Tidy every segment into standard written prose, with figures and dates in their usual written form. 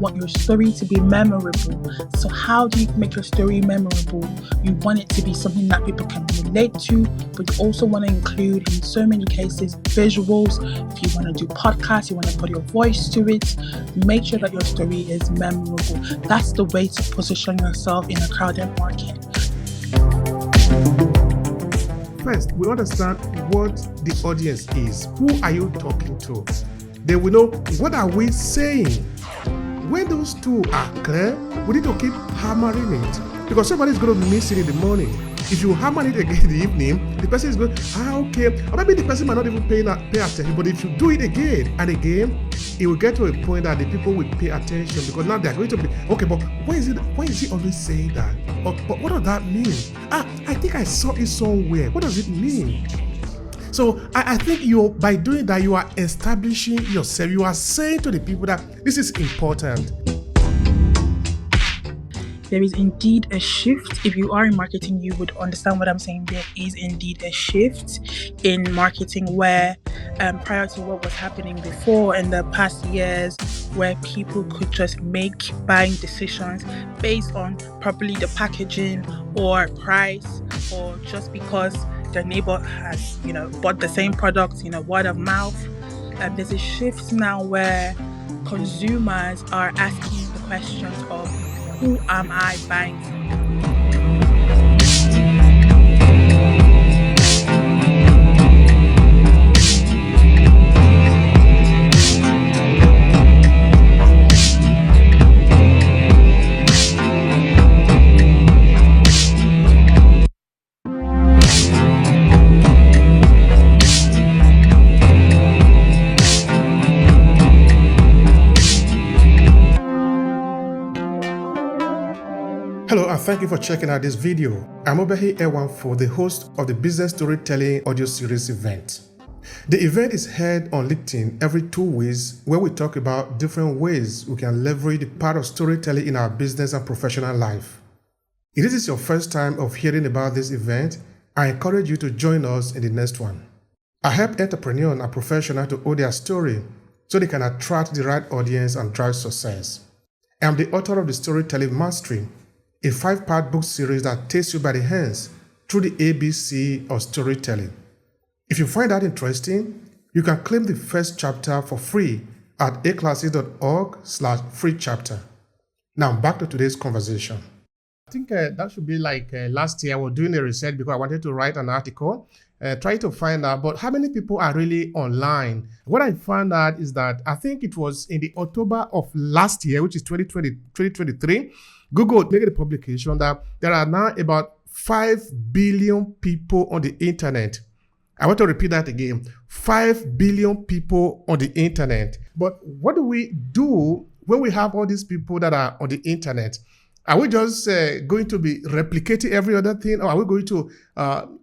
want your story to be memorable. So how do you make your story memorable? You want it to be something that people can relate to, but you also want to include, in so many cases, visuals. If you want to do podcasts, you want to put your voice to it. Make sure that your story is memorable. That's the way to position yourself in a crowded market. First, we understand what the audience is. Who are you talking to? Then we know, what are we saying? When those two are clear, we need to keep hammering it, because somebody's going to miss it in the morning. If you hammer it again in the evening, the person is going, okay. Or maybe the person might not even pay attention, but if you do it again and again, it will get to a point that the people will pay attention, because now they're going to be, okay, but why is he always saying that? But what does that mean? I think I saw it somewhere. What does it mean? So I think by doing that, you are establishing yourself. You are saying to the people that this is important. There is indeed a shift. If you are in marketing, you would understand what I'm saying. There is indeed a shift in marketing where prior to what was happening before in the past years, where people could just make buying decisions based on probably the packaging or price, or just because their neighbor has, bought the same product, word of mouth. There's a shift now where consumers are asking the questions of, who am I buying from? Hello, and thank you for checking out this video. I'm Obehi Ewanfoh, the host of the Business Storytelling Audio Series event. The event is held on LinkedIn every 2 weeks, where we talk about different ways we can leverage the power of storytelling in our business and professional life. If this is your first time of hearing about this event, I encourage you to join us in the next one. I help entrepreneurs and professionals to own their story so they can attract the right audience and drive success. I'm the author of the Storytelling Mastery, a 5-part book series that takes you by the hands through the ABC of storytelling. If you find that interesting, you can claim the first chapter for free at aclasses.org/free chapter. Now back to today's conversation. I think that should be like last year I was doing a research because I wanted to write an article, trying to find out, but how many people are really online? What I found out is that I think it was in the October of last year, which is 2023, Google made a publication that there are now about 5 billion people on the internet. I want to repeat that again. 5 billion people on the internet. But what do we do when we have all these people that are on the internet? Are we just going to be replicating every other thing? Or are we going to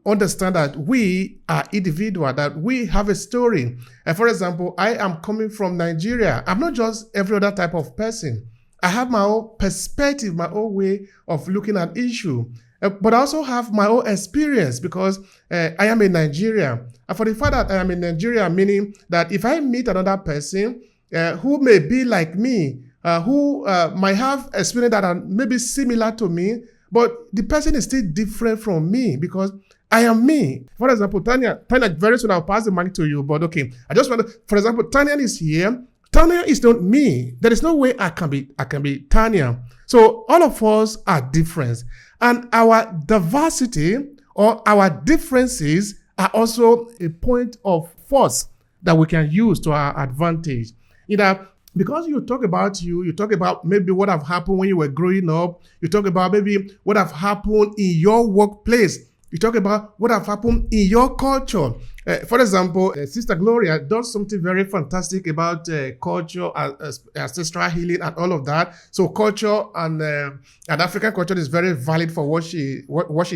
understand that we are individual, that we have a story? For example, I am coming from Nigeria. I'm not just every other type of person. I have my own perspective, my own way of looking at issue. But I also have my own experience because I am in Nigeria. And for the fact that I am in Nigeria, meaning that if I meet another person who may be like me, who might have experience that are maybe similar to me, but the person is still different from me because I am me. For example, Tanya, very soon I'll pass the mic to you, but okay. I just want to, for example, Tanya is here. Tanya is not me. There is no way I can be Tanya. So all of us are different. And our diversity or our differences are also a point of force that we can use to our advantage. Because you talk about you talk about maybe what have happened when you were growing up. You talk about maybe what have happened in your workplace. You talk about what have happened in your culture. For example, Sister Gloria does something very fantastic about culture, ancestral healing, and all of that. So culture and African culture is very valid for what she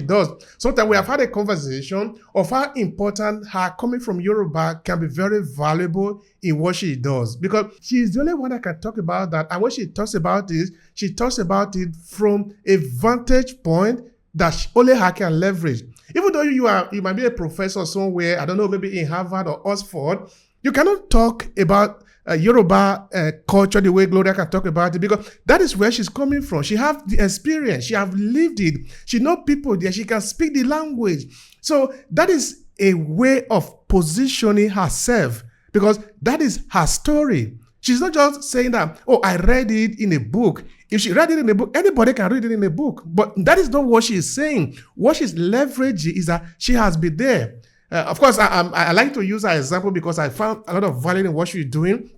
does. Sometimes we have had a conversation of how important her coming from Yoruba can be very valuable in what she does, because she is the only one that can talk about that. And when she talks about it, she talks about it from a vantage point that only her can leverage. Even though you might be a professor somewhere, I don't know, maybe in Harvard or Oxford, you cannot talk about Yoruba culture, the way Gloria can talk about it, because that is where she's coming from. She have the experience, she have lived it, she know people there, she can speak the language. So that is a way of positioning herself, because that is her story. She's not just saying that, oh, I read it in a book. If she read it in a book, anybody can read it in a book. But that is not what she is saying. What she's leveraging is that she has been there. Of course, I like to use her example because I found a lot of value in what she's doing.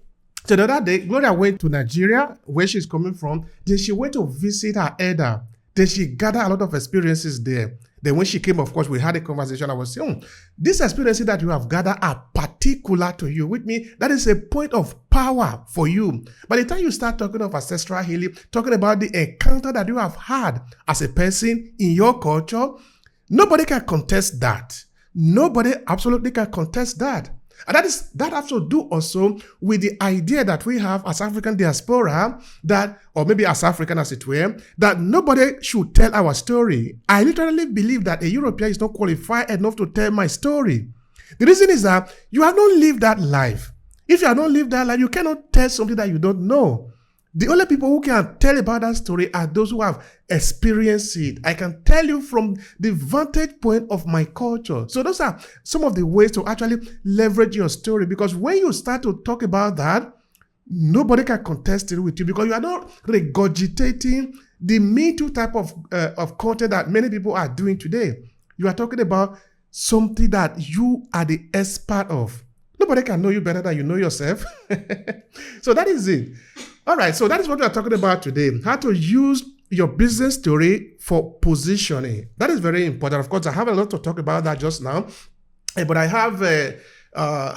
So the other day, Gloria went to Nigeria, where she's coming from. Then she went to visit her elder. Then she gathered a lot of experiences there. Then when she came, of course, we had a conversation. I was saying, these experiences that you have gathered are particular to you. With me, that is a point of power for you. By the time you start talking of ancestral healing, talking about the encounter that you have had as a person in your culture, nobody can contest that. Nobody absolutely can contest that. And that has to do also with the idea that we have as African diaspora, that, or maybe as African as it were, that nobody should tell our story. I literally believe that a European is not qualified enough to tell my story. The reason is that you have not lived that life. If you have not lived that life, you cannot tell something that you don't know. The only people who can tell about that story are those who have experienced it. I can tell you from the vantage point of my culture. So those are some of the ways to actually leverage your story, because when you start to talk about that, nobody can contest it with you, because you are not regurgitating the Me Too type of content that many people are doing today. You are talking about something that you are the expert of. Nobody can know you better than you know yourself. So that is it. All right, so that is what we are talking about today. How to use your business story for positioning. That is very important. Of course, I have a lot to talk about that just now. But I have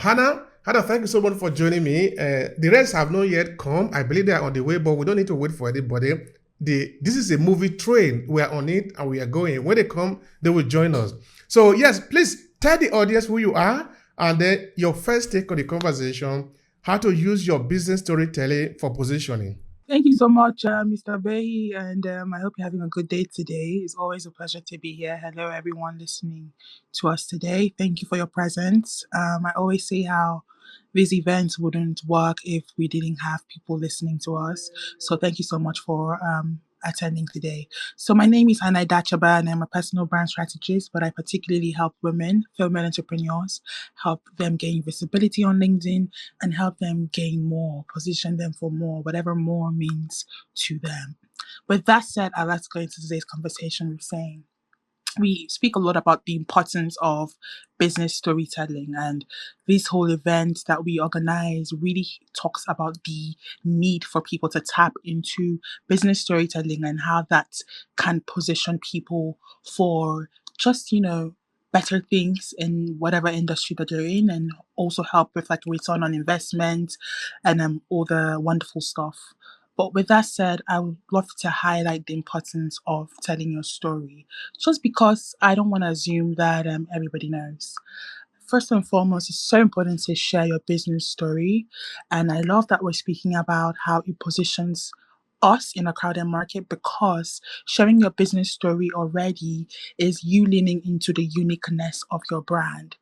Hannah. Hannah, thank you so much for joining me. The rest have not yet come. I believe they are on the way, but we don't need to wait for anybody. This is a movie train. We are on it and we are going. When they come, they will join us. So yes, please tell the audience who you are and then your first take on the conversation, how to use your business storytelling for positioning. Thank you so much, Mr. Obehi, and I hope you're having a good day today. It's always a pleasure to be here. Hello, everyone listening to us today. Thank you for your presence. I always say how these events wouldn't work if we didn't have people listening to us. So thank you so much for attending today. So my name is Hannah Dachaba, and I'm a personal brand strategist, but I particularly help women, female entrepreneurs, help them gain visibility on LinkedIn and help them gain more, position them for more, whatever more means to them. With that said, I'd like to go into today's conversation with saying, we speak a lot about the importance of business storytelling, and this whole event that we organize really talks about the need for people to tap into business storytelling and how that can position people for just, better things in whatever industry that they're in, and also help with like return on investment and all the wonderful stuff. But with that said, I would love to highlight the importance of telling your story, just because I don't want to assume that everybody knows. First and foremost, it's so important to share your business story. And I love that we're speaking about how it positions us in a crowded market, because sharing your business story already is you leaning into the uniqueness of your brand.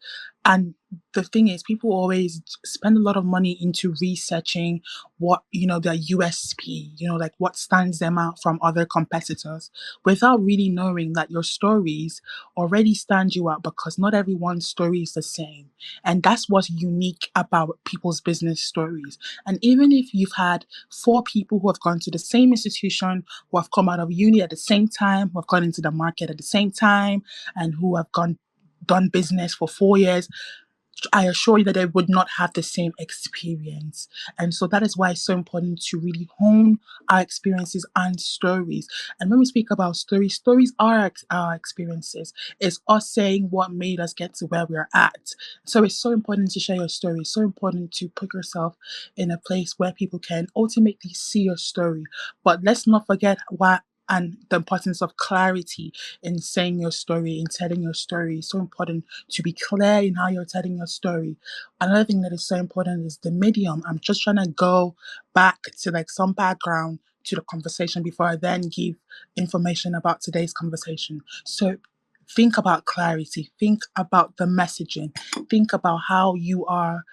And the thing is, people always spend a lot of money into researching what, their USP, like what stands them out from other competitors, without really knowing that your stories already stand you out, because not everyone's story is the same. And that's what's unique about people's business stories. And even if you've had four people who have gone to the same institution, who have come out of uni at the same time, who have gone into the market at the same time, and who have done business for 4 years, I assure you that they would not have the same experience. And so that is why it's so important to really hone our experiences and stories. And when we speak about stories, stories are our experiences. It's us saying what made us get to where we're at. So it's so important to share your story. It's so important to put yourself in a place where people can ultimately see your story. But let's not forget why and the importance of clarity in saying your story, in telling your story. It's so important to be clear in how you're telling your story. Another thing that is so important is the medium. I'm just trying to go back to like some background to the conversation before I then give information about today's conversation. So think about clarity, think about the messaging, think about how you are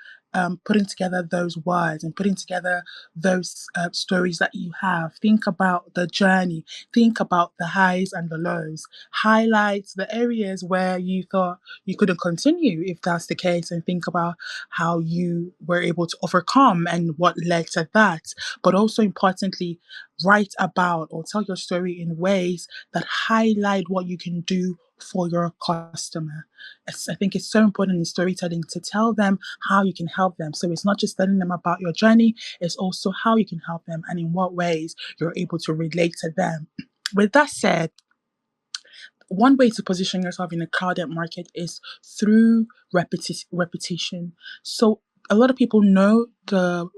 putting together those words and putting together those stories that you have. Think about the journey. Think about the highs and the lows. Highlight the areas where you thought you couldn't continue, if that's the case, and think about how you were able to overcome and what led to that. But also importantly, write about or tell your story in ways that highlight what you can do for your customer. I think it's so important in storytelling to tell them how you can help them. So it's not just telling them about your journey, it's also how you can help them and in what ways you're able to relate to them. With that said, one way to position yourself in a crowded market is through repetition. So a lot of people know the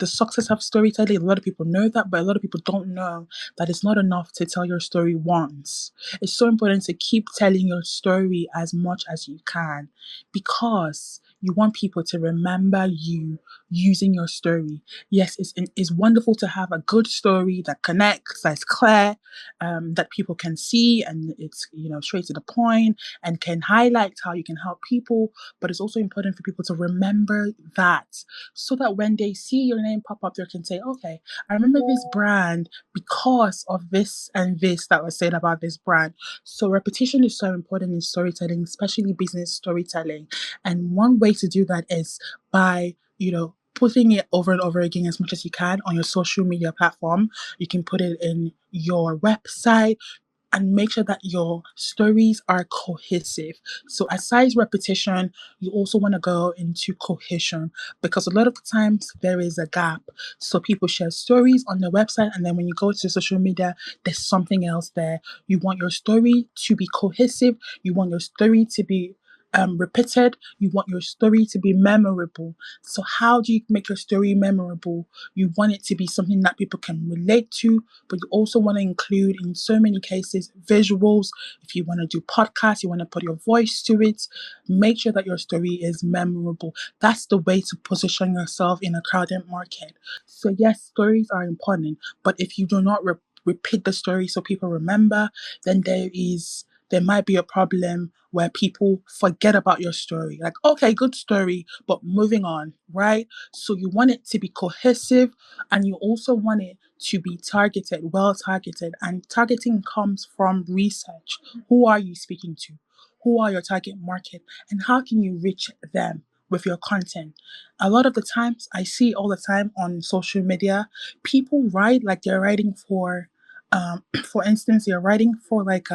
success of storytelling. A lot of people know that, but a lot of people don't know that it's not enough to tell your story once. It's so important to keep telling your story as much as you can, because you want people to remember you using your story. Yes, it's wonderful to have a good story that connects, that's clear, that people can see, and it's straight to the point and can highlight how you can help people. But it's also important for people to remember that, so that when they see your name pop up, they can say, okay, I remember this brand because of this and this that was said about this brand. So repetition is so important in storytelling, especially business storytelling. And one way to do that is by putting it over and over again as much as you can on your social media platform. You can put it in your website, and make sure that your stories are cohesive. So, aside repetition, you also want to go into cohesion, because a lot of the times there is a gap. So, people share stories on their website, and then when you go to social media, there's something else there. You want your story to be cohesive, you want your story to be repeated, you want your story to be memorable. So, how do you make your story memorable? You want it to be something that people can relate to, but you also want to include, in so many cases, visuals. If you want to do podcasts, you want to put your voice to it. Make sure that your story is memorable. That's the way to position yourself in a crowded market. So, yes, stories are important, but if you do not repeat the story so people remember, then there might be a problem where people forget about your story. Like, okay, good story, but moving on, right? So you want it to be cohesive, and you also want it to be targeted, well targeted. And targeting comes from research. Who are you speaking to? Who are your target market? And how can you reach them with your content? A lot of the times, I see all the time on social media, people write like they're writing for, for instance, they're writing for like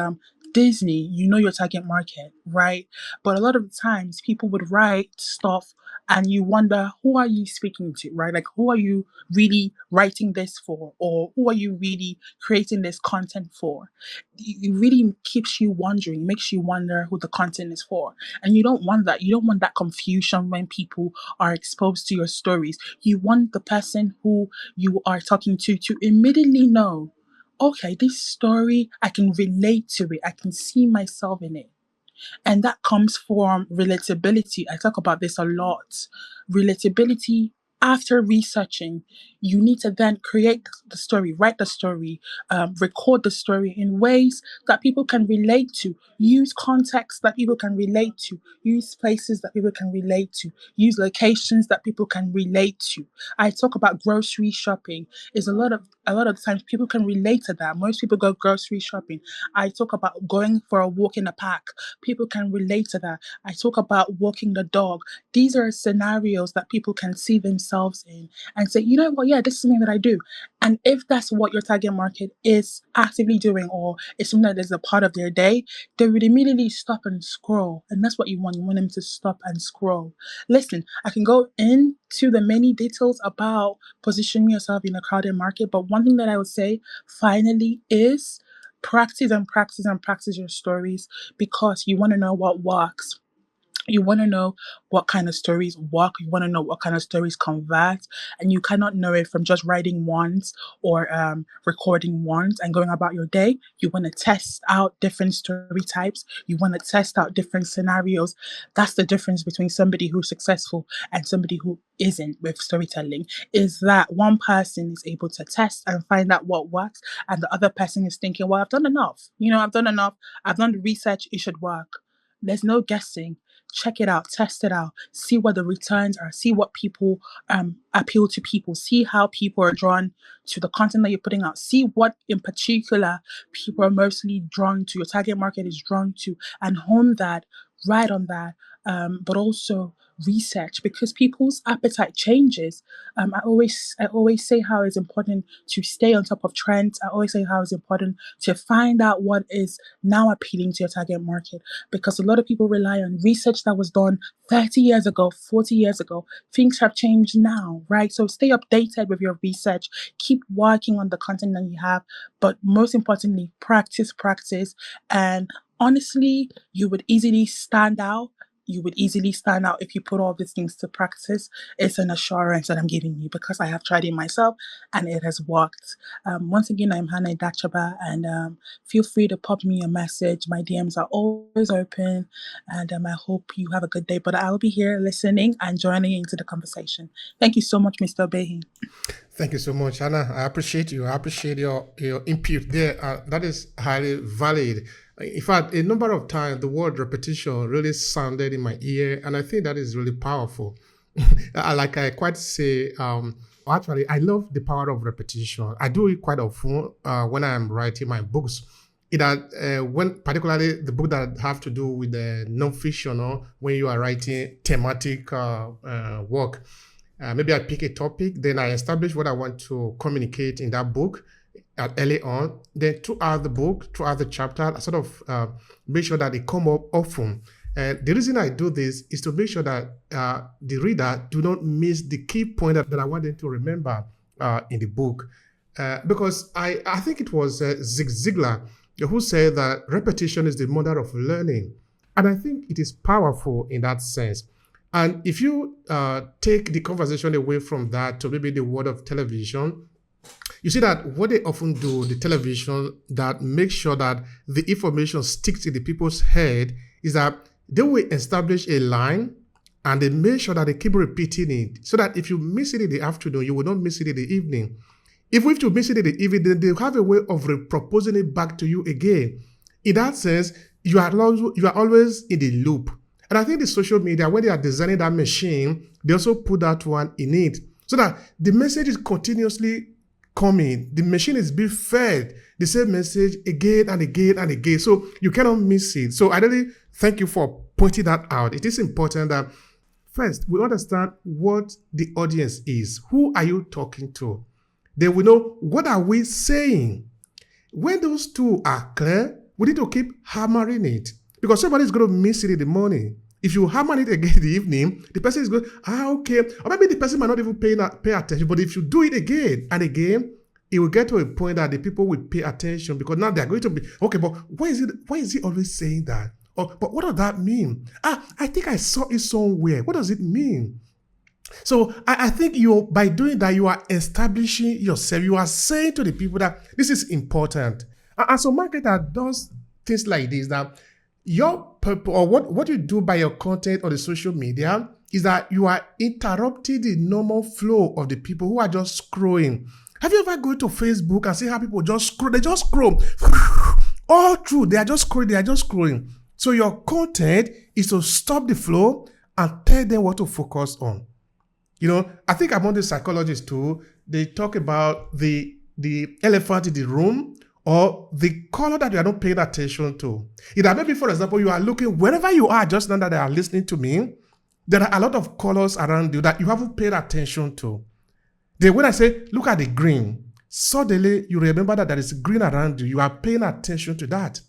Disney, your target market, right? But a lot of the times people would write stuff and you wonder, who are you speaking to, right? Like, who are you really writing this for? Or who are you really creating this content for? It really keeps you wondering, makes you wonder who the content is for. And you don't want that. You don't want that confusion when people are exposed to your stories. You want the person who you are talking to immediately know, okay, this story, I can relate to it. I can see myself in it. And that comes from relatability. I talk about this a lot. Relatability, after researching, you need to then create the story, write the story, record the story in ways that people can relate to. Use context that people can relate to. Use places that people can relate to. Use locations that people can relate to. I talk about grocery shopping. Is a lot of times people can relate to that. Most people go grocery shopping. I talk about going for a walk in the park. People can relate to that. I talk about walking the dog. These are scenarios that people can see themselves in and say, you know what, yeah, this is something that I do. And if that's what your target market is actively doing, or it's something that is a part of their day, they would immediately stop and scroll. And that's what you want. You want them to stop and scroll. Listen, I can go into the many details about positioning yourself in a crowded market, but one thing that I would say finally is practice and practice and practice your stories, because you want to know what works. You want to know what kind of stories work. You want to know what kind of stories convert. And you cannot know it from just writing once or recording once and going about your day. You want to test out different story types. You want to test out different scenarios. That's the difference between somebody who's successful and somebody who isn't with storytelling, is that one person is able to test and find out what works, and the other person is thinking, well, I've done enough. I've done enough. I've done the research. It should work. There's no guessing. Check it out, test it out, see what the returns are, see what people appeal to people, see how people are drawn to the content that you're putting out, see what in particular people are mostly drawn to, your target market is drawn to, and hone that, right on that. But also research, because people's appetite changes. I always say how it's important to stay on top of trends. I always say how it's important to find out what is now appealing to your target market, because a lot of people rely on research that was done 30 years ago, 40 years ago. Things have changed now, right? So stay updated with your research, keep working on the content that you have, but most importantly, practice, and honestly, you would easily stand out. You would easily stand out if you put all these things to practice. It's an assurance that I'm giving you, because I have tried it myself and it has worked. Once again, I'm Hannah Dachaba, and feel free to pop me a message. My DMs are always open, and I hope you have a good day. But I'll be here listening and joining into the conversation. Thank you so much, Mr. Obehi. Thank you so much, Hannah. I appreciate you. I appreciate your input there. That is highly valid. In fact, a number of times the word repetition really sounded in my ear, and I think that is really powerful. Like I quite say, actually, I love the power of repetition. I do it quite often when I'm writing my books. When particularly the book that have to do with the non-fiction, or when you are writing thematic work. Maybe I pick a topic, then I establish what I want to communicate in that book early on. Then throughout the book, throughout the chapter, I sort of make sure that they come up often. And the reason I do this is to make sure that the reader do not miss the key point that I want them to remember in the book. Because I think it was Zig Ziglar who said that repetition is the mother of learning. And I think it is powerful in that sense. And if you take the conversation away from that to maybe the world of television, you see that what they often do, the television, that make sure that the information sticks in the people's head, is that they will establish a line and they make sure that they keep repeating it, so that if you miss it in the afternoon, you will not miss it in the evening. If you miss it in the evening, then they have a way of proposing it back to you again. In that sense, you are always in the loop. And I think the social media, when they are designing that machine, they also put that one in it, so that the message is continuously coming. The machine is being fed the same message again and again and again. So you cannot miss it. So I really thank you for pointing that out. It is important that first we understand what the audience is. Who are you talking to? Then we know, what are we saying? When those two are clear, we need to keep hammering it. Because somebody is going to miss it in the morning. If you hammer it again in the evening, the person is going, okay. Or maybe the person might not even pay attention. But if you do it again and again, it will get to a point that the people will pay attention, because now they're going to be, okay, but why is he always saying that? But what does that mean? I think I saw it somewhere. What does it mean? So I think by doing that, you are establishing yourself. You are saying to the people that this is important. And so marketer does things like this, that your purpose, or what you do by your content on the social media, is that you are interrupting the normal flow of the people who are just scrolling. Have you ever gone to Facebook and see how people just scroll? They just scroll all through. They are just scrolling. So your content is to stop the flow and tell them what to focus on. I think among the psychologists too, they talk about the elephant in the room, or the color that you are not paying attention to. Maybe, for example, you are looking wherever you are, just now that they are listening to me, there are a lot of colors around you that you haven't paid attention to. Then when I say, look at the green, suddenly you remember that there is green around you. You are paying attention to that,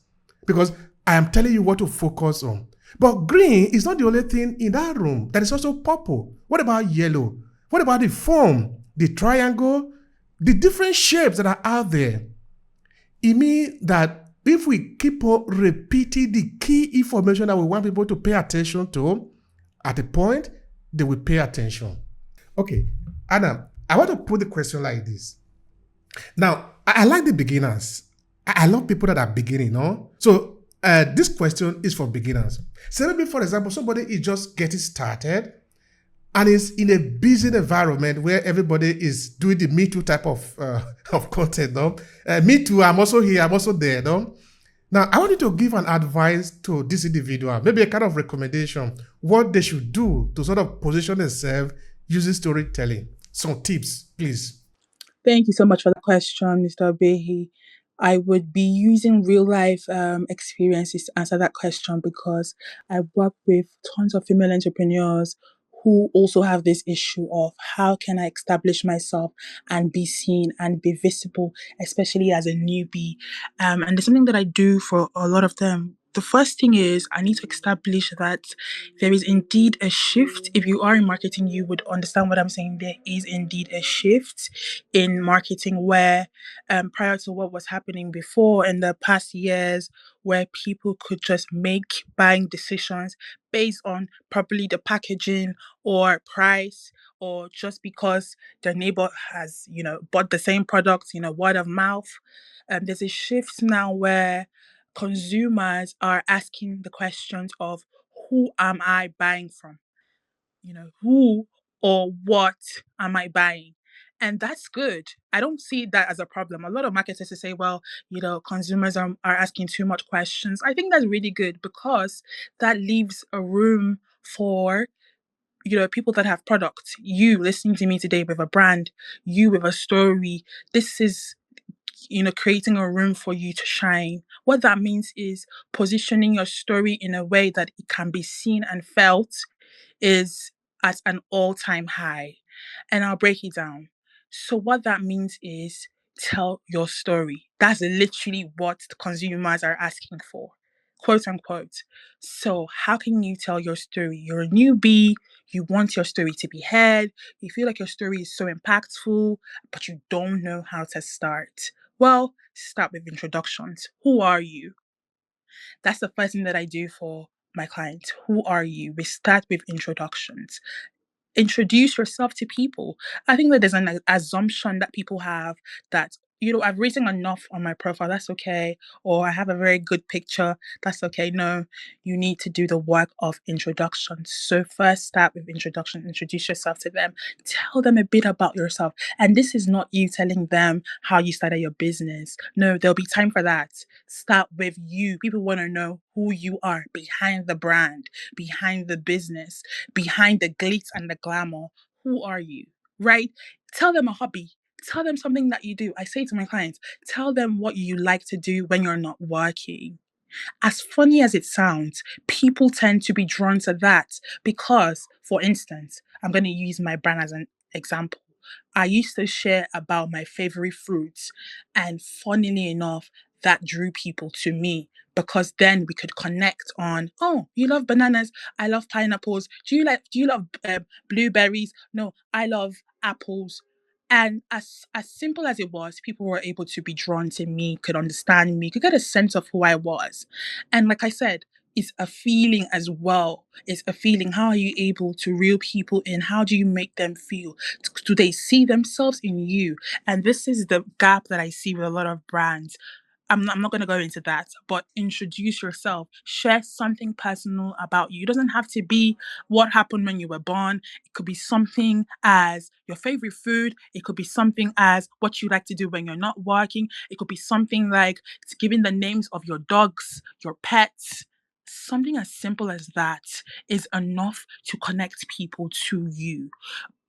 because I am telling you what to focus on. But green is not the only thing in that room. There is also purple. What about yellow? What about the form, the triangle, the different shapes that are out there? It means that if we keep on repeating the key information that we want people to pay attention to, at a point, they will pay attention. Okay, Adam, I want to put the question like this. Now, I like the beginners. I love people that are beginning, no? So this question is for beginners. So maybe, for example, somebody is just getting started and is in a busy environment where everybody is doing the Me Too type of content, no? Me Too, I'm also here, I'm also there, no? Now, I want you to give an advice to this individual, maybe a kind of recommendation, what they should do to sort of position themselves using storytelling. Some tips, please. Thank you so much for the question, Mr. Obehi. I would be using real life experiences to answer that question because I work with tons of female entrepreneurs who also have this issue of how can I establish myself and be seen and be visible, especially as a newbie. And there's something that I do for a lot of them. The first thing is I need to establish that there is indeed a shift. If you are in marketing, you would understand what I'm saying. There is indeed a shift in marketing where prior to what was happening before in the past years, where people could just make buying decisions based on probably the packaging or price or just because their neighbor has, bought the same product, word of mouth. There's a shift now where consumers are asking the questions of who am I buying from? Who or what am I buying? And that's good. I don't see that as a problem. A lot of marketers will say, well, consumers are asking too much questions. I think that's really good because that leaves a room for people that have products. You listening to me today with a brand, you with a story. This is creating a room for you to shine. What that means is positioning your story in a way that it can be seen and felt is at an all-time high. And I'll break it down. So what that means is tell your story. That's literally what the consumers are asking for. Quote unquote. So how can you tell your story? You're a newbie, you want your story to be heard, you feel like your story is so impactful, but you don't know how to start. Well, start with introductions. Who are you? That's the first thing that I do for my clients. Who are you? We start with introductions. Introduce yourself to people. I think that there's an assumption that people have that, I've written enough on my profile, that's okay. Or I have a very good picture, that's okay. No, you need to do the work of introduction. So first start with introduction, introduce yourself to them, tell them a bit about yourself. And this is not you telling them how you started your business. No, there'll be time for that. Start with you. People want to know who you are behind the brand, behind the business, behind the glitz and the glamour. Who are you? Right? Tell them a hobby. Tell them something that you do. I say to my clients, tell them what you like to do when you're not working. As funny as it sounds, people tend to be drawn to that because, for instance, I'm going to use my brand as an example. I used to share about my favorite fruits, and funnily enough, that drew people to me because then we could connect on, oh, you love bananas, I love pineapples. Do you love blueberries? No, I love apples. And as simple as it was, people were able to be drawn to me, could understand me, could get a sense of who I was. And like I said, it's a feeling as well. It's a feeling. How are you able to reel people in? How do you make them feel? Do they see themselves in you? And this is the gap that I see with a lot of brands. I'm not going to go into that, but introduce yourself. Share something personal about you. It doesn't have to be what happened when you were born. It could be something as your favorite food. It could be something as what you like to do when you're not working. It could be something like giving the names of your dogs, your pets. Something as simple as that is enough to connect people to you.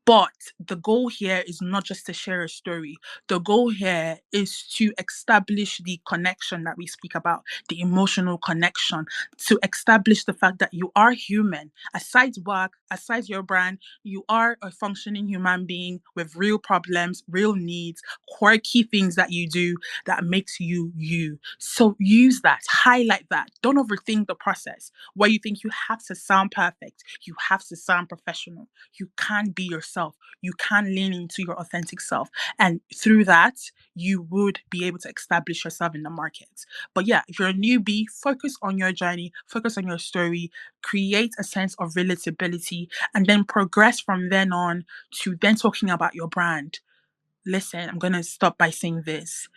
But the goal here is not just to share a story. The goal here is to establish the connection that we speak about, the emotional connection, to establish the fact that you are human. Aside work, aside your brand, you are a functioning human being with real problems, real needs, quirky things that you do that makes you you. So use that, highlight that. Don't overthink the process where you think you have to sound perfect, you have to sound professional. You can be yourself. You can lean into your authentic self. And through that, you would be able to establish yourself in the market. But yeah, if you're a newbie, focus on your journey, focus on your story, create a sense of relatability, and then progress from then on to then talking about your brand. Listen, I'm going to stop by saying this.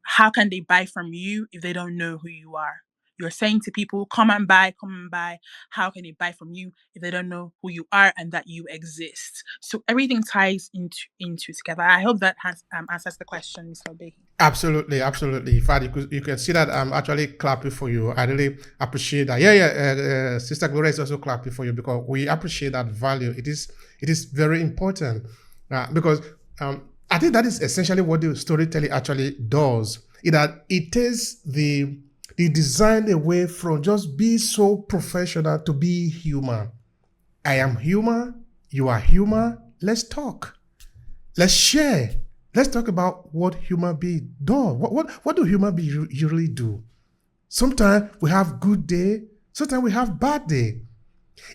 How can they buy from you if they don't know who you are? You're saying to people, come and buy, come and buy. How can they buy from you if they don't know who you are and that you exist? So everything ties into together. I hope that has answers the question, Mr. Obehi. Absolutely, absolutely. In fact, you can see that I'm actually clapping for you. I really appreciate that. Yeah, yeah. Sister Gloria is also clapping for you because we appreciate that value. It is very important because I think that is essentially what the storytelling actually does. It takes the design away from just be so professional to be human. I am human. You are human. Let's talk. Let's share. Let's talk about what human beings do. What do human beings usually do? Sometimes we have good day. Sometimes we have bad day.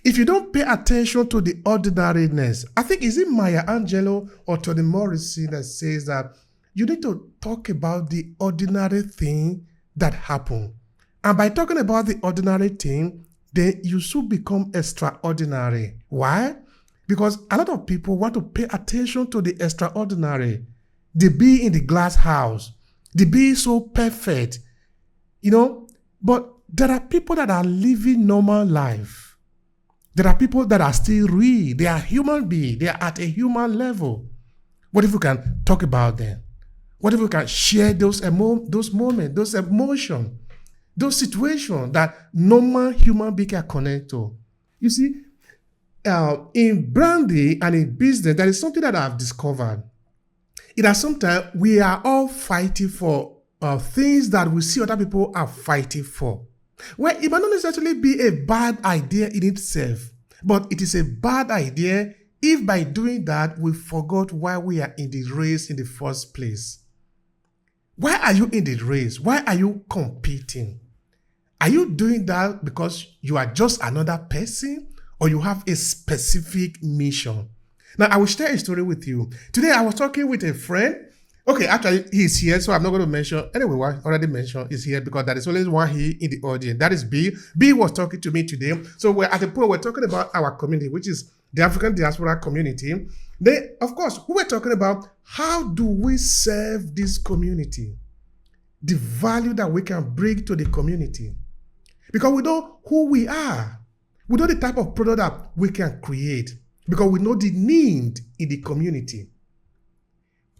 If you don't pay attention to the ordinariness, I think is it Maya Angelou or Toni Morrison that says that you need to talk about the ordinary thing that happened. And by talking about the ordinary thing, then you should become extraordinary. Why? Because a lot of people want to pay attention to the extraordinary. They be in the glass house. They be so perfect, But there are people that are living normal life. There are people that are still real. They are human beings. They are at a human level. What if we can talk about them? What if we can share those moments, those emotions, those situations that normal human beings can connect to? You see, in branding and in business, there is something that I've discovered. Sometimes we are all fighting for things that we see other people are fighting for. Well, it might not necessarily be a bad idea in itself, but it is a bad idea if by doing that we forgot why we are in the race in the first place. Why are you in the race? Why are you competing? Are you doing that because you are just another person or you have a specific mission? Now, I will share a story with you. Today, I was talking with a friend. Okay, actually, he's here, so I'm not going to mention. Anyway, what I already mentioned is here because there is only one here in the audience. That is B. B was talking to me today. So we're at the point we're talking about our community, which is the African diaspora community. Then, of course, we were talking about how do we serve this community? The value that we can bring to the community. Because we know who we are. We know the type of product that we can create. Because we know the need in the community.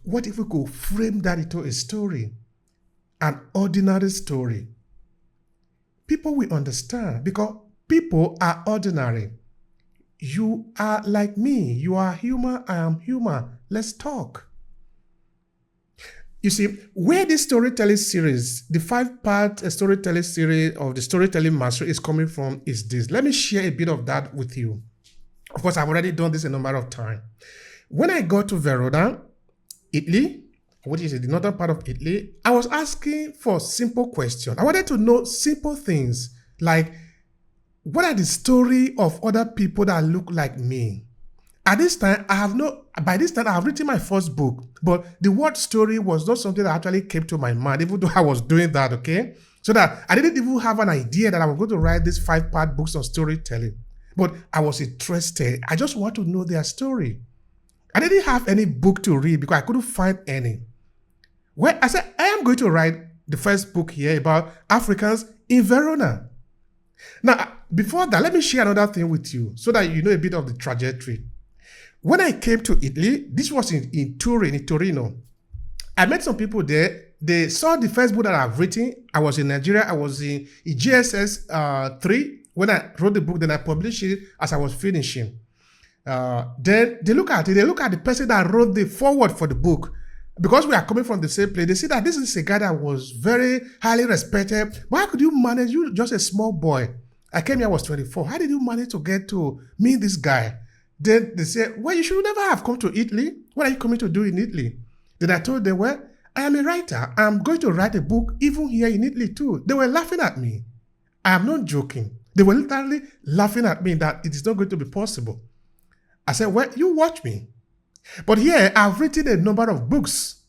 What if we could frame that into a story? An ordinary story. People will understand because people are ordinary. You are like me. You are human. I am human. Let's talk. You see, where this storytelling series, the 5-part storytelling series of the Storytelling Mastery is coming from is this. Let me share a bit of that with you. Of course, I've already done this a number of times. When I got to Verona, Italy, which is the northern part of Italy, I was asking for simple questions. I wanted to know simple things like, what are the story of other people that look like me? By this time, I have written my first book, but the word story was not something that actually came to my mind, even though I was doing that, okay? So that I didn't even have an idea that I was going to write these 5-part books on storytelling. But I was interested. I just want to know their story. I didn't have any book to read because I couldn't find any. Well, I said, I am going to write the first book here about Africans in Verona. Now, before that, let me share another thing with you so that you know a bit of the trajectory. When I came to Italy, this was in Turin, in Torino. I met some people there. They saw the first book that I've written. I was in Nigeria. I was in GSS 3. When I wrote the book, then I published it as I was finishing. Then they look at it. They look at the person that wrote the foreword for the book. Because we are coming from the same place, they see that this is a guy that was very highly respected. Why could you manage? You just a small boy. I came here, I was 24. How did you manage to get to meet this guy? Then they say, well, you should never have come to Italy. What are you coming to do in Italy? Then I told them, well, I am a writer. I'm going to write a book even here in Italy too. They were laughing at me. I am not joking. They were literally laughing at me that it is not going to be possible. I said, well, you watch me. But here, I've written a number of books.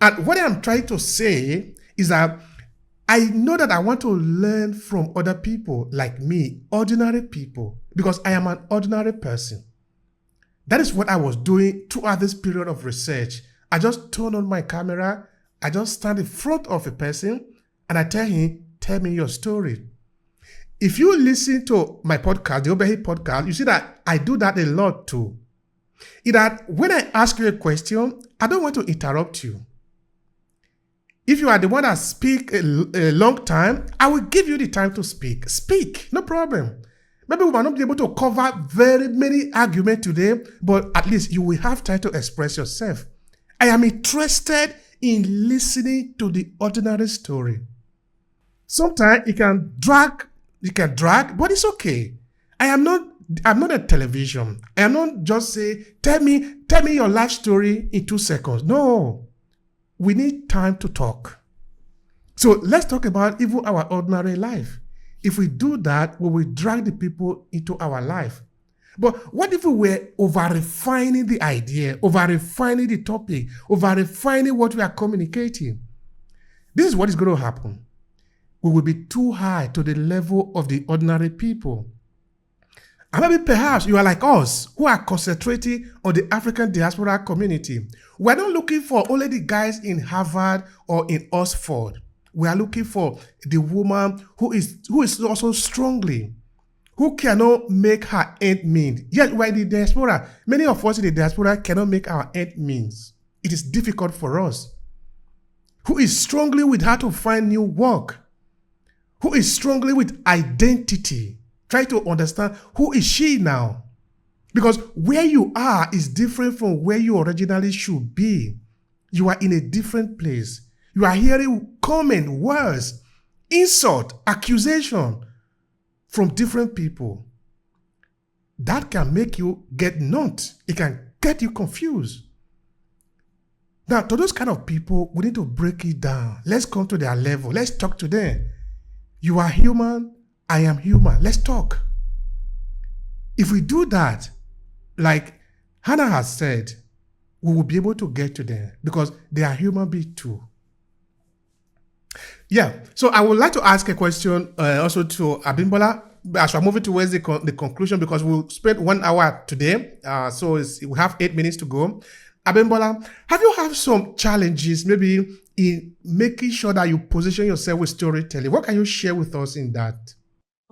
And what I'm trying to say is that I know that I want to learn from other people like me, ordinary people, because I am an ordinary person. That is what I was doing throughout this period of research. I just turn on my camera, I just stand in front of a person, and I tell him, tell me your story. If you listen to my podcast, the Obehi podcast, you see that I do that a lot too. That when I ask you a question, I don't want to interrupt you. If you are the one that speak a long time, I will give you the time to speak. Speak, no problem. Maybe we might not be able to cover very many arguments today, but at least you will have time to express yourself. I am interested in listening to the ordinary story. Sometimes it can drag, but it's okay. I'm not a television. I am not just say, tell me your life story in 2 seconds. No. We need time to talk. So let's talk about even our ordinary life. If we do that, we will drag the people into our life. But what if we were over-refining the idea, over-refining the topic, over-refining what we are communicating? This is what is going to happen. We will be too high to the level of the ordinary people. And maybe perhaps you are like us, who are concentrating on the African diaspora community. We're not looking for only the guys in Harvard or in Oxford. We are looking for the woman who is also strongly, who cannot make her end meet. Yet we're in the diaspora. Many of us in the diaspora cannot make our end means. It is difficult for us. Who is strongly with how to find new work. Who is strongly with identity. Try to understand, who is she now? Because where you are is different from where you originally should be. You are in a different place. You are hearing comment, words, insult, accusation from different people. That can make you get nuts. It can get you confused. Now, to those kind of people, we need to break it down. Let's come to their level. Let's talk to them. You are human. I am human. Let's talk. If we do that, like Hannah has said, we will be able to get to them because they are human beings too. Yeah. So I would like to ask a question also to Abimbola as we're moving towards the conclusion, because we'll spend 1 hour today. So we have 8 minutes to go. Abimbola, have you had some challenges maybe in making sure that you position yourself with storytelling? What can you share with us in that?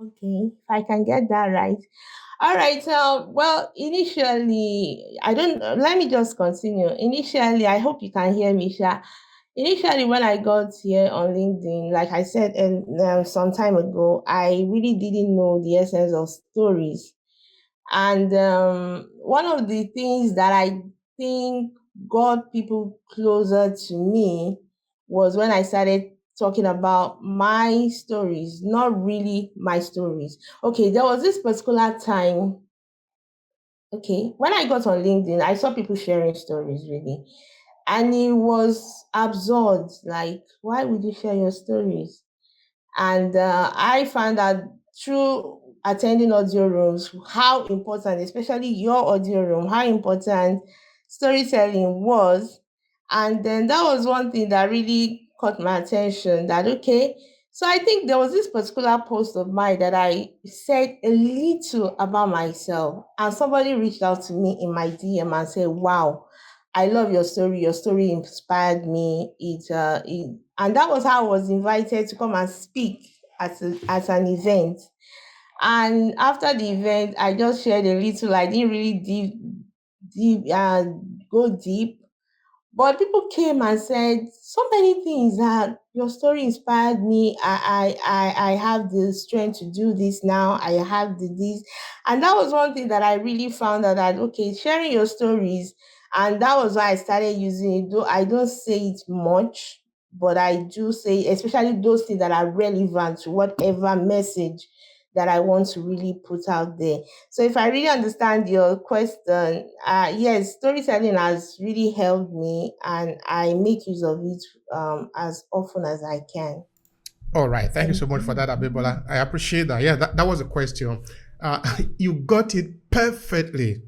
Okay, if I can get that right. All right. Well, initially, I don't. Let me just continue. Initially, I hope you can hear me, Sha. Initially, when I got here on LinkedIn, like I said some time ago, I really didn't know the essence of stories. And one of the things that I think got people closer to me was when I started talking about my stories, not really my stories. Okay, there was this particular time. Okay, when I got on LinkedIn, I saw people sharing stories really. And it was absurd. Like, why would you share your stories? And I found out through attending audio rooms how important, especially your audio room, how important storytelling was. And then that was one thing that really caught my attention, that okay, so I think there was this particular post of mine that I said a little about myself, and somebody reached out to me in my DM and said, wow, I love your story. Your story inspired me. And that was how I was invited to come and speak at an event. And after the event, I just shared a little. I didn't really go deep, but people came and said so many things, that your story inspired me. I have the strength to do this now. I have this. And that was one thing that I really found out, that, okay, sharing your stories. And that was why I started using it. Though I don't say it much, but I do say, especially those things that are relevant to whatever message that I want to really put out there. So if I really understand your question, yes, storytelling has really helped me, and I make use of it as often as I can. All right. Thank you Thank so much for you. that, Abimbola. I appreciate that. Yeah, that was a question. You got it perfectly.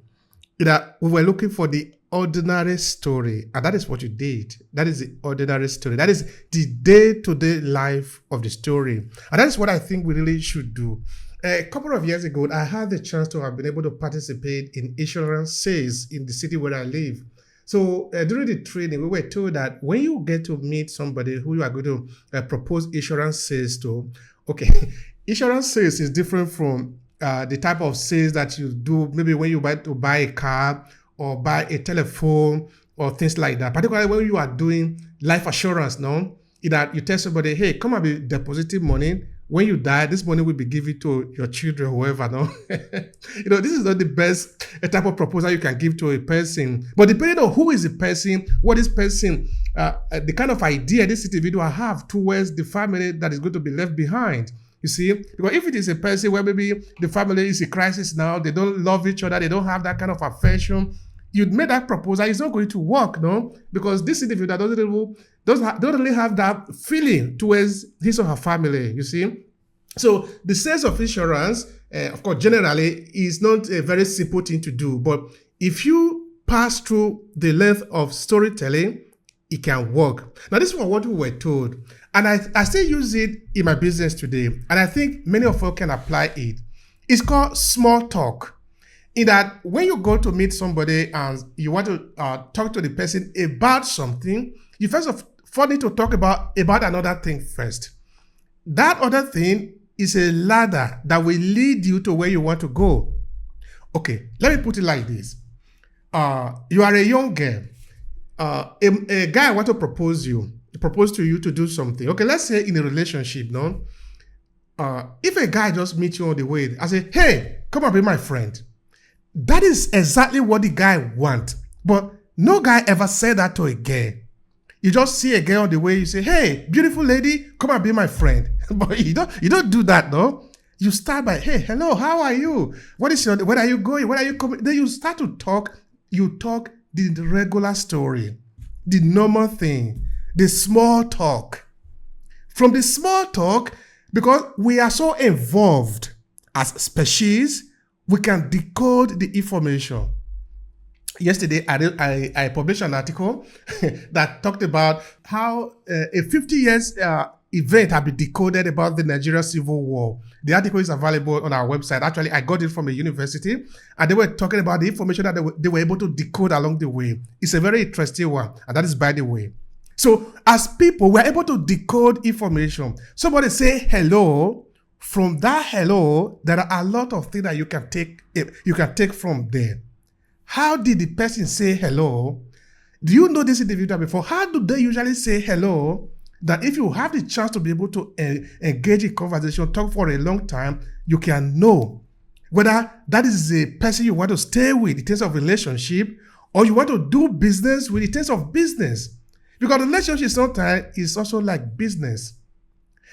That we were looking for the ordinary story, and that is what you did. That is the ordinary story. That is the day-to-day life of the story, and that is what I think we really should do. A couple of years ago, I had the chance to have been able to participate in insurance sales in the city where I live. So during the training, we were told that when you get to meet somebody who you are going to propose insurance sales to, okay, insurance sales is different from the type of sales that you do maybe when you buy a car or buy a telephone or things like that, particularly when you are doing life assurance, no? That you tell somebody, hey, come and be depositing money. When you die, this money will be given to your children, whoever. No, this is not the best type of proposal you can give to a person. But depending on who is the person, what this person, the kind of idea this individual have towards the family that is going to be left behind. You see, because if it is a person where maybe the family is in crisis now, they don't love each other, they don't have that kind of affection, you'd make that proposal, it's not going to work, no? Because this individual don't really have that feeling towards his or her family, you see? So the sales of insurance, of course, generally is not a very simple thing to do, but if you pass through the length of storytelling, it can work. Now, this is what we were told. And I still use it in my business today. And I think many of you can apply it. It's called small talk. In that when you go to meet somebody and you want to talk to the person about something, you first of all need to talk about another thing first. That other thing is a ladder that will lead you to where you want to go. Okay, let me put it like this. You are a young girl. A guy want to propose to you to do something. Okay, let's say in a relationship, no? If a guy just meets you on the way, I say, hey, come and be my friend. That is exactly what the guy wants. But no guy ever said that to a girl. You just see a girl on the way, you say, hey, beautiful lady, come and be my friend. But you don't do that, no? You start by, hey, hello, how are you? Where are you going? Where are you coming? Then you start to talk. You talk the regular story, the normal thing, the small talk. From the small talk, because we are so involved as species, we can decode the information. Yesterday, I published an article that talked about how a 50 years event had been decoded about the Nigeria Civil War. The article is available on our website. Actually, I got it from a university, and they were talking about the information that they were able to decode along the way. It's a very interesting one, and that is by the way. So, as people, we're able to decode information. Somebody say hello. From that hello, there are a lot of things that you can take from there. How did the person say hello? Do you know this individual before? How do they usually say hello? That if you have the chance to be able to engage in conversation, talk for a long time, you can know whether that is a person you want to stay with in terms of relationship, or you want to do business with in terms of business. Because relationship sometimes is also like business.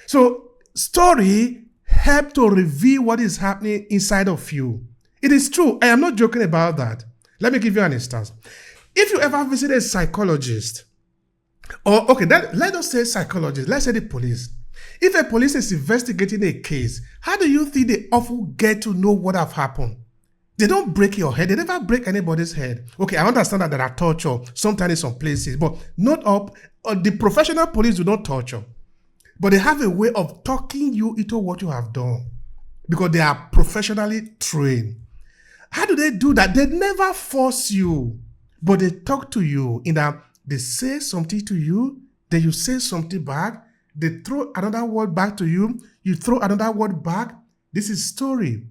So story help to reveal what is happening inside of you. It is true. I am not joking about that. Let me give you an instance. If you ever visit a psychologist, or okay, let us say psychologist, let's say the police. If a police is investigating a case, how do you think they often get to know what have happened? They don't break your head. They never break anybody's head. Okay, I understand that there are torture sometimes in some places, but not up. The professional police do not torture, but they have a way of talking you into what you have done because they are professionally trained. How do they do that? They never force you, but they talk to you in that they say something to you, then you say something back, they throw another word back to you, you throw another word back. This is story.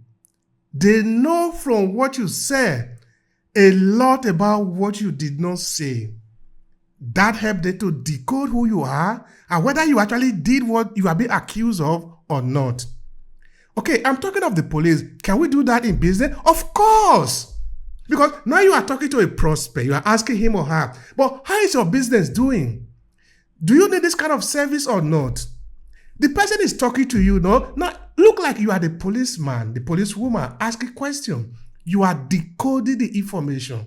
They know from what you said a lot about what you did not say. That helped them to decode who you are and whether you actually did what you are being accused of or not. Okay, I'm talking of the police. Can we do that in business? Of course. Because now you are talking to a prospect. You are asking him or her, but how is your business doing? Do you need this kind of service or not? The person is talking to you, no? Now, look like you are the policeman, the policewoman, asking questions. You are decoding the information.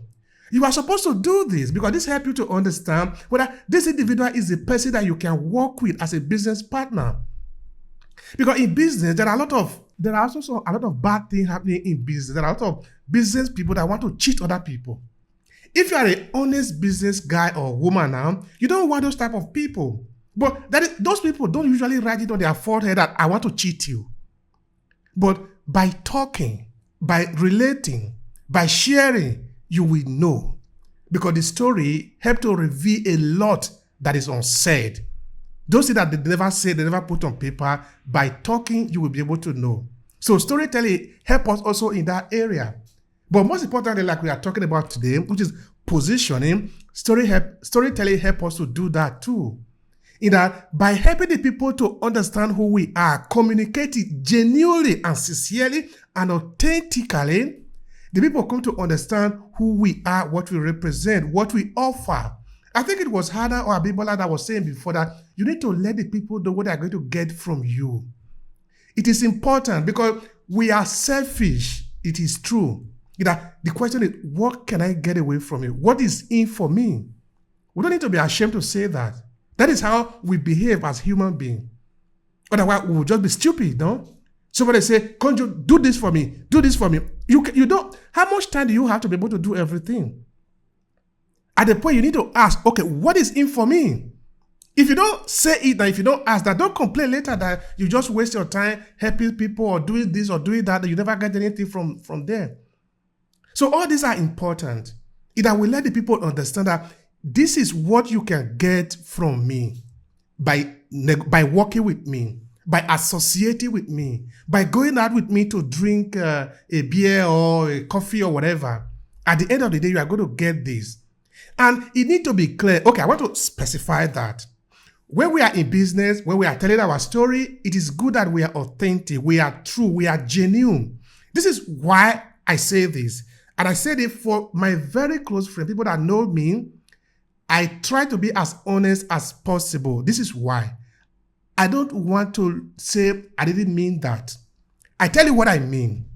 You are supposed to do this because this helps you to understand whether this individual is a person that you can work with as a business partner. Because in business, there are also a lot of bad things happening in business. There are a lot of business people that want to cheat other people. If you are an honest business guy or woman now, you don't want those type of people. But those people don't usually write it on their forehead that I want to cheat you. But by talking, by relating, by sharing, you will know. Because the story helps to reveal a lot that is unsaid. Those things that they never say, they never put on paper, by talking, you will be able to know. So storytelling helps us also in that area. But most importantly, like we are talking about today, which is positioning, storytelling helps us to do that too. In that, by helping the people to understand who we are, communicate it genuinely and sincerely and authentically, the people come to understand who we are, what we represent, what we offer. I think it was Hannah or Abibola that was saying before that you need to let the people know what they're going to get from you. It is important because we are selfish. It is true. The question is, what can I get away from it? What is in for me? We don't need to be ashamed to say that. That is how we behave as human beings. Otherwise, we will just be stupid, no? Somebody say, "Can't you do this for me? Do this for me." You don't. How much time do you have to be able to do everything? At the point you need to ask, okay, what is in for me? If you don't say it, and if you don't ask that, don't complain later that you just waste your time helping people or doing this or doing that, you never get anything from there. So all these are important. That will let the people understand that this is what you can get from me by working with me, by associating with me, by going out with me to drink a beer or a coffee or whatever. At the end of the day, you are going to get this. And it needs to be clear. Okay, I want to specify that. When we are in business, when we are telling our story, it is good that we are authentic, we are true, we are genuine. This is why I say this. And I said it for my very close friends, people that know me. I try to be as honest as possible. This is why. I don't want to say I didn't mean that. I tell you what I mean.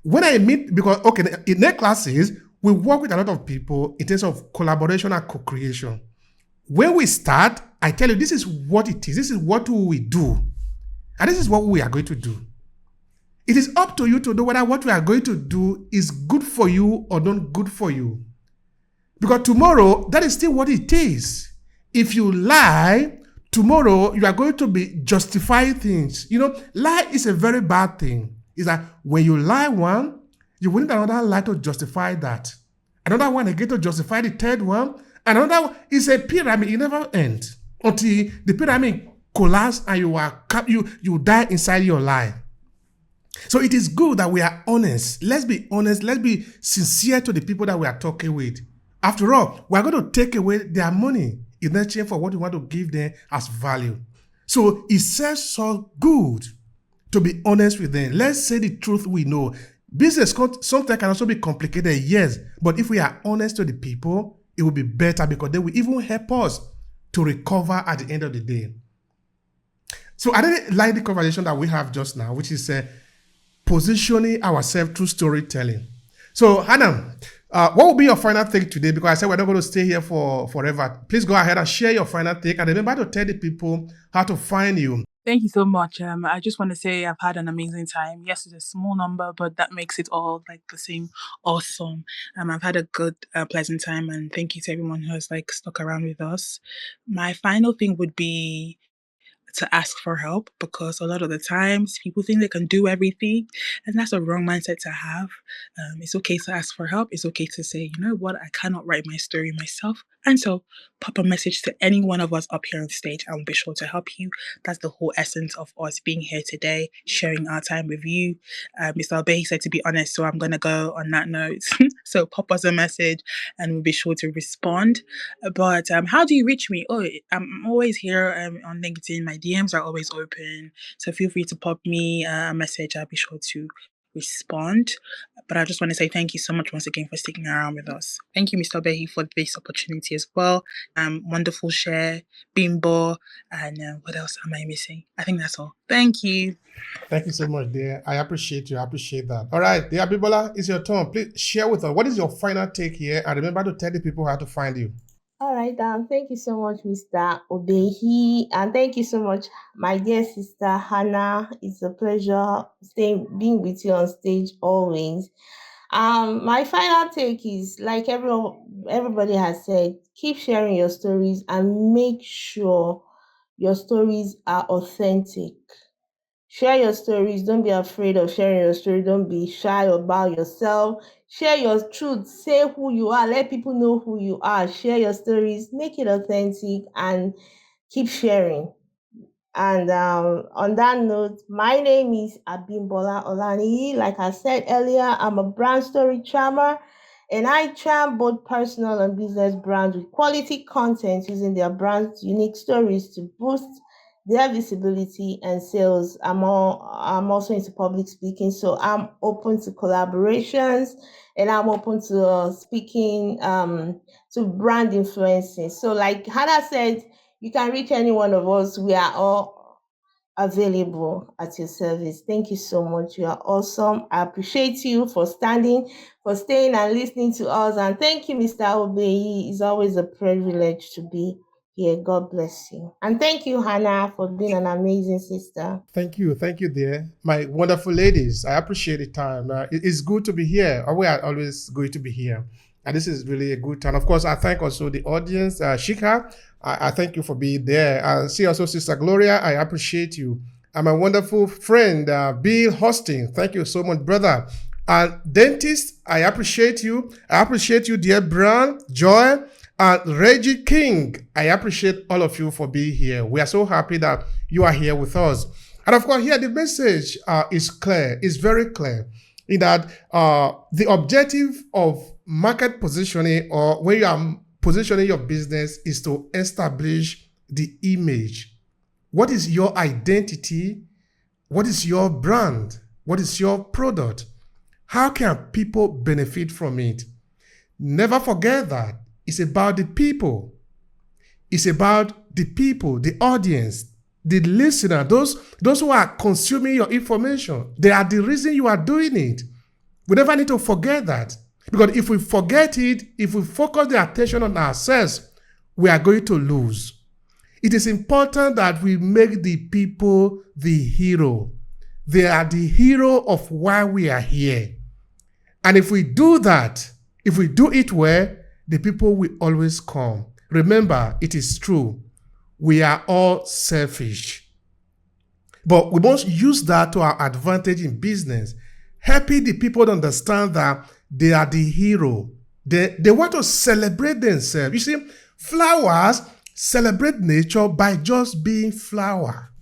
When I mean, because, okay, in Aclasses, we work with a lot of people in terms of collaboration and co-creation. When we start, I tell you, this is what it is. This is what we do. And this is what we are going to do. It is up to you to know whether what we are going to do is good for you or not good for you. Because tomorrow, that is still what it is. If you lie, tomorrow you are going to be justifying things. Lie is a very bad thing. It's that when you lie one, you will need another lie to justify that. Another one again to justify the third one. Another one is a pyramid. It never ends until the pyramid collapses and you die inside your lie. So it is good that we are honest. Let's be honest. Let's be sincere to the people that we are talking with. After all, we are going to take away their money in exchange for what we want to give them as value. So it serves so good to be honest with them. Let's say the truth we know. Business sometimes can also be complicated, yes. But if we are honest to the people, it will be better because they will even help us to recover at the end of the day. So I really like the conversation that we have just now, which is positioning ourselves through storytelling. So Hannah, what will be your final take today? Because I said we're not going to stay here for forever. Please go ahead and share your final take and remember to tell the people how to find you. Thank you so much. I just want to say I've had an amazing time. Yes, it's a small number, but that makes it all like the same awesome. I've had a good, pleasant time, and thank you to everyone who has like stuck around with us. My final thing would be to ask for help, because a lot of the times people think they can do everything, and that's a wrong mindset to have. It's okay to ask for help. It's okay to say, you know what, I cannot write my story myself. And so pop a message to any one of us up here on stage and we'll be sure to help you. That's the whole essence of us being here today, sharing our time with you. Mr. Obehi said to be honest, so I'm going to go on that note. So pop us a message and we'll be sure to respond. But how do you reach me? Oh, I'm always here on LinkedIn. My DMs are always open. So feel free to pop me a message. I'll be sure to respond. But I just want to say thank you so much once again for sticking around with us. Thank you, Mr. Behi, for this opportunity as well. Wonderful share, Bimbo, and what else am I missing? I think that's all. Thank you. Thank you so much, dear. I appreciate you. I appreciate that. All right, dear Abibola, it's your turn. Please share with us. What is your final take here? And remember to tell the people how to find you. All right, thank you so much, Mr. Obehi, and thank you so much, my dear sister Hannah. It's a pleasure being with you on stage always. My final take is like everybody has said, keep sharing your stories and make sure your stories are authentic. Share your stories. Don't be afraid of sharing your story. Don't be shy about yourself. Share your truth. Say who you are. Let people know who you are. Share your stories. Make it authentic and keep sharing. And on that note, my name is Abimbola Olani. Like I said earlier, I'm a brand story charmer. And I charm both personal and business brands with quality content using their brand's unique stories to boost their visibility and sales. I'm also into public speaking, so I'm open to collaborations and I'm open to speaking to brand influencing. So, like Hannah said, you can reach any one of us. We are all available at your service. Thank you so much. You are awesome. I appreciate you for staying and listening to us. And thank you, Mr. Obehi. It's always a privilege to be here. God bless you. And thank you, Hannah, for being an amazing sister. Thank you. Thank you, dear. My wonderful ladies, I appreciate the time. It's good to be here. We are always going to be here. And this is really a good time. Of course, I thank also the audience. Shika, I thank you for being there. And see also Sister Gloria, I appreciate you. And my wonderful friend, Bill Hosting. Thank you so much, brother. And dentist, I appreciate you. I appreciate you, dear Brown, Joy, and Reggie King. I appreciate all of you for being here. We are so happy that you are here with us. And of course, here the message is clear. It's very clear in that the objective of market positioning, or when you are positioning your business, is to establish the image. What is your identity? What is your brand? What is your product? How can people benefit from it? Never forget that it's about the people. It's about the people, the audience, the listener, those who are consuming your information. They are the reason you are doing it. We never need to forget that. Because if we forget it, if we focus the attention on ourselves, we are going to lose. It is important that we make the people the hero. They are the hero of why we are here. And if we do that, if we do it well, the people will always come. Remember, it is true. We are all selfish. But we must use that to our advantage in business, helping the people to understand that they are the hero. They want to celebrate themselves. You see, flowers celebrate nature by just being flower,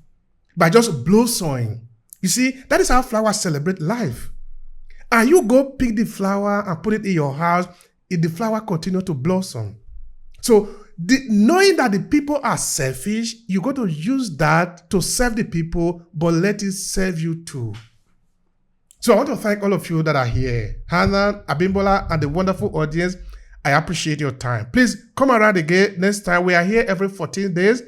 by just blossoming. You see, that is how flowers celebrate life. And you go pick the flower and put it in your house, the flower continue to blossom. So knowing that the people are selfish, you got to use that to serve the people, but let it serve you too. So I want to thank all of you that are here. Hannah, Abimbola, and the wonderful audience. I appreciate your time. Please come around again next time. We are here every 14 days.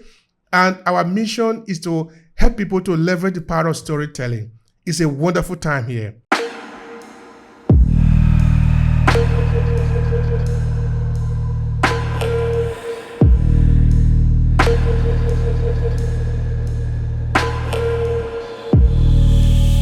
And our mission is to help people to leverage the power of storytelling. It's a wonderful time here.